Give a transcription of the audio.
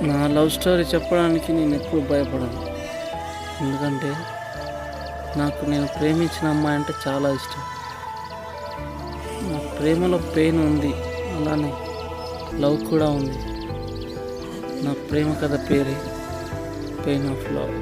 నా love story చెప్పడానికి నేను ఎప్పుడు భయపడను. ఎందుకంటే నేను ప్రేమించిన అమ్మాయి అంటే చాలా ఇష్టం. నాకు ప్రేమలో పెయిన్ ఉంది, అలానే లవ్ కూడా ఉంది. నా ప్రేమ కథ పేరే పెయిన్ ఆఫ్ లవ్.